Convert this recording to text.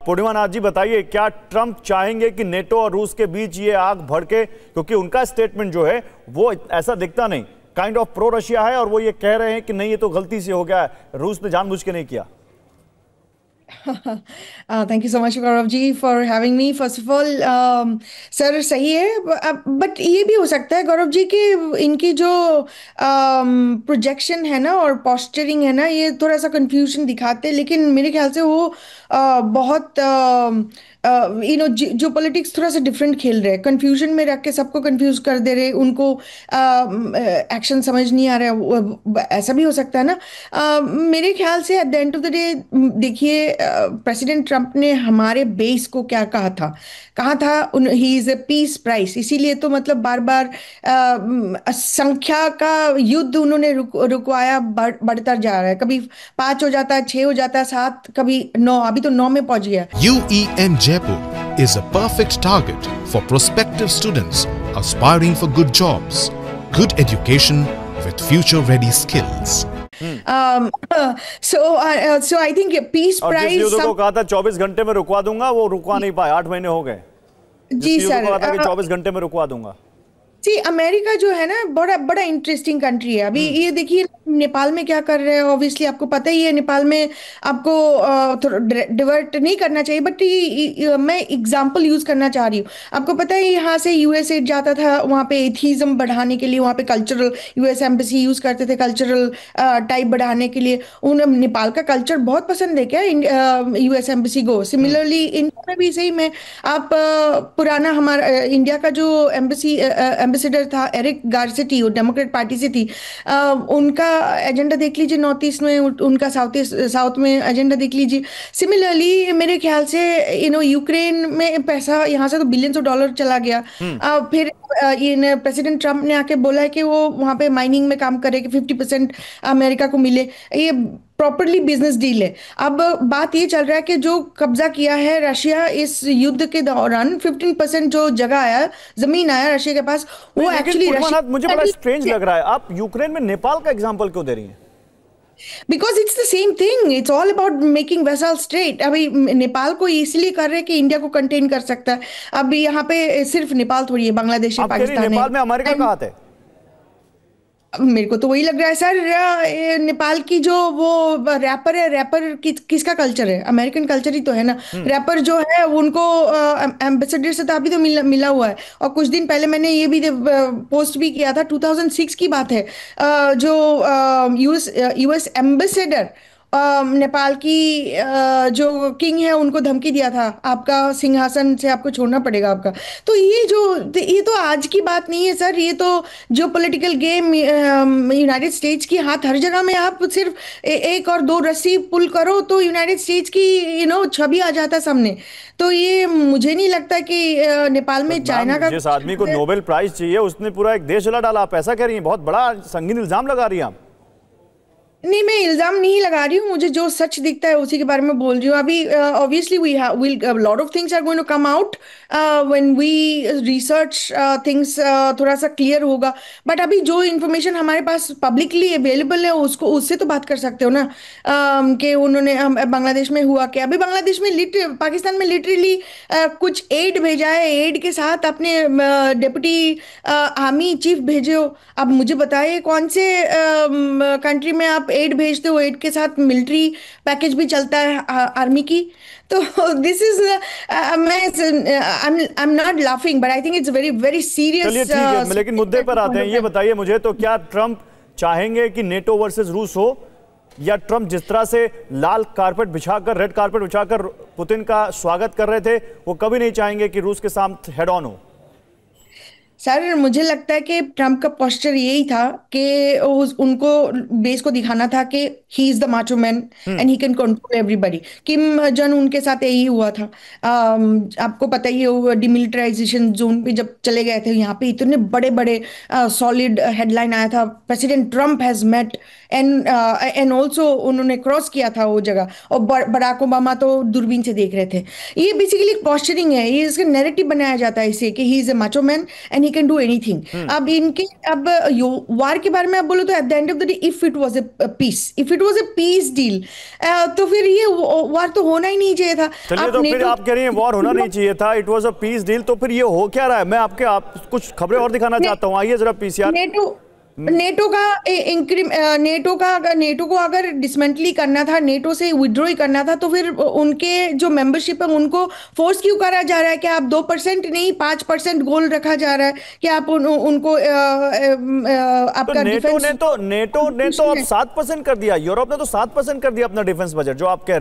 पूर्णिमा नाथ जी बताइए, क्या ट्रंप चाहेंगे कि नेटो और रूस के बीच ये आग भड़के? क्योंकि उनका स्टेटमेंट जो है वो ऐसा दिखता नहीं, काइंड ऑफ प्रो रशिया है, और वो ये कह रहे हैं कि नहीं, ये तो गलती से हो गया है, रूस ने जानबूझ के नहीं किया। Thank you so much Gaurav ji for having me. First of all sir सही है, बट ये भी हो सकता है गौरव जी कि इनकी जो प्रोजेक्शन है ना और पोस्चरिंग है ना, ये थोड़ा सा कंफ्यूजन दिखाते हैं, लेकिन मेरे ख्याल से वो बहुत जो पॉलिटिक्स थोड़ा सा डिफरेंट खेल रहे हैं, कंफ्यूजन में रख के सबको कंफ्यूज कर दे रहे, उनको एक्शन समझ नहीं आ रहा है, ऐसा भी हो सकता है ना। मेरे ख्याल से at the end of the day देखिए, प्रेसिडेंट ट्रंप ने हमारे बेस को क्या कहा था he is a peace prize, इसीलिए तो मतलब बार बार संख्या का युद्ध उन्होंने रुकवाया, बढ़ता जा रहा है, कभी 5 हो जाता है, 6 हो जाता है, 7, कभी 9, अभी तो 9 में पहुंच गया। UEM Jaipur is a perfect target for prospective students aspiring for good jobs, good education with future-ready skills. So I think peace और prize। जिस युद्ध को कहा था 24 घंटे में रुकवा दूंगा, वो रुकवा नहीं पाए, 8 महीने हो गए। जी जिस सर, युद्ध को कहा था कि 24 घंटे में रुकवा दूंगा। जी अमेरिका जो है ना, बड़ा बड़ा इंटरेस्टिंग कंट्री है। अभी ये देखिए नेपाल में क्या कर रहे हैं, ऑब्वियसली आपको पता ही है, नेपाल में आपको थोड़ा डिवर्ट नहीं करना चाहिए, बट मैं एग्जांपल यूज करना चाह रही हूँ। आपको पता है यहाँ से यूएस एड जाता था वहाँ पे एथीज्म बढ़ाने के लिए, वहाँ पे कल्चरल, यूएस एम्बेसी यूज करते थे कल्चरल टाइप बढ़ाने के लिए। उन नेपाल का कल्चर बहुत पसंद है क्या यूएस एम्बेसी को? सिमिलरली इंडिया में भी सही में आप पुराना हमारा इंडिया का जो एम्बेसडर था एरिक गारसेटी, वो डेमोक्रेट पार्टी से थी, उनका एजेंडा देख लीजिए नॉर्थ ईस्ट में, उनका साउथ में एजेंडा देख लीजिए। सिमिलरली मेरे ख्याल से यूक्रेन में पैसा यहाँ से तो बिलियंस ऑफ डॉलर चला गया। फिर ये प्रेसिडेंट ट्रंप ने आके बोला है कि वो वहाँ पे माइनिंग में काम करे कि 50% अमेरिका को मिले, ये प्रॉपरली बिजनेस डील है। अब बात ये चल रहा है कि जो कब्जा किया है रशिया इस युद्ध के दौरान, 15% जो जगह आया, जमीन आया रशिया के पास, वो एक्चुअली मुझे बड़ा स्ट्रेंज लग रहा है, आप यूक्रेन में नेपाल का एग्जांपल क्यों दे रही हैं? Because it's the same thing, it's all about making vessel straight. अभी नेपाल को इसलिए कर रहे हैं कि इंडिया को कंटेन कर सकता है। अभी यहाँ पे सिर्फ नेपाल थोड़ी है, बांग्लादेश है, पाकिस्तान है। नेपाल में अमेरिका का हाथ है? मेरे को तो वही लग रहा है सर। नेपाल की जो वो रैपर है, रैपर किसका कल्चर है? अमेरिकन कल्चर ही तो है ना। रैपर जो है उनको एम्बेसडर से तो अभी तो मिला हुआ है। और कुछ दिन पहले मैंने ये भी पोस्ट भी किया था, 2006 की बात है, जो यूएस एम्बेसडर नेपाल की जो किंग है उनको धमकी दिया था, आपका सिंहासन से आपको छोड़ना पड़ेगा आपका। तो ये तो आज की बात नहीं है सर, ये तो जो पॉलिटिकल गेम यूनाइटेड स्टेट्स की हाथ हर जगह में, आप सिर्फ एक और दो रस्सी पुल करो तो यूनाइटेड स्टेट्स की छवि आ जाता सामने। तो ये मुझे नहीं लगता कि नेपाल में चाइना का, जिस आदमी को नोबेल प्राइज चाहिए उसने पूरा एक देश जला डाला, आप ऐसा कह रही हैं? बहुत बड़ा संगीन इल्जाम लगा रही हैं आप। नहीं, मैं इल्जाम नहीं लगा रही हूँ, मुझे जो सच दिखता है उसी के बारे में बोल रही हूँ। अभी obviously we lot of things are going to come out when we research things, थोड़ा सा क्लियर होगा। बट अभी जो इन्फॉर्मेशन हमारे पास पब्लिकली अवेलेबल है उसको, उससे तो बात कर सकते हो ना। कि उन्होंने बांग्लादेश में हुआ क्या? अभी बांग्लादेश में पाकिस्तान में लिटरली कुछ एड भेजा है, एड के साथ अपने डिप्टी आर्मी चीफ भेजे हो। अब मुझे बताइए कौन से कंट्री में आप एड भेजते हो, एड के साथ मिलिट्री पैकेज भी चलता है आर्मी की? तो this is, I am not laughing, but I think it's very very serious. चलिए ठीक है, लेकिन मुद्दे पर आते हैं। ये बताइए मुझे, तो क्या ट्रंप चाहेंगे कि नेटो वर्सेस रूस हो, या ट्रंप जिस तरह से लाल कारपेट बिछाकर, रेड कारपेट बिछाकर पुतिन का स्वागत कर रहे थे, वो कभी नहीं चाहेंगे कि रूस के साथ हेड ऑन हो? सर मुझे लगता है कि ट्रम्प का पोस्चर यही था कि उनको बेस को दिखाना था कि he is the macho man and he can control everybody. Kim Jong उनके साथ यही हुआ था। आपको पता ही है, डिमिलिटराइजेशन जोन पे जब चले गए थे, यहाँ पे इतने बड़े बड़े सॉलिड हेडलाइन आया था, president Trump has met and also उन्होंने क्रॉस किया था वो जगह, और बराक ओबामा तो दूरबीन से देख रहे थे। ये बेसिकली पोस्चरिंग है, ये इसका नैरेटिव बनाया जाता है इससे कि he is A macho man and he can do anything. अब वार के बारे में आप बोलो तो eight the end of the day if it was a peace deal तो फिर ये वार तो होना ही नहीं चाहिए था। चलिए, तो फिर आप कह रही हैं वॉर होना नहीं चाहिए था, it was a peace deal, तो फिर ये हो क्या रहा है? मैं आप कुछ खबरें और दिखाना चाहता हूँ, आइए जरा पीसीआर। नेटो को अगर डिसमेंटली करना था, नेटो से विड्रॉ ही करना था, तो फिर उनके जो मेंबरशिप है उनको फोर्स क्यों करा जा रहा है कि आप 2% नहीं 5% गोल रखा जा रहा है कि आप उनको आपका नेटो ने तो अब 7% कर दिया, यूरोप ने तो 7% कर दिया अपना डिफेंस बजट, जो आप कह रही हैं।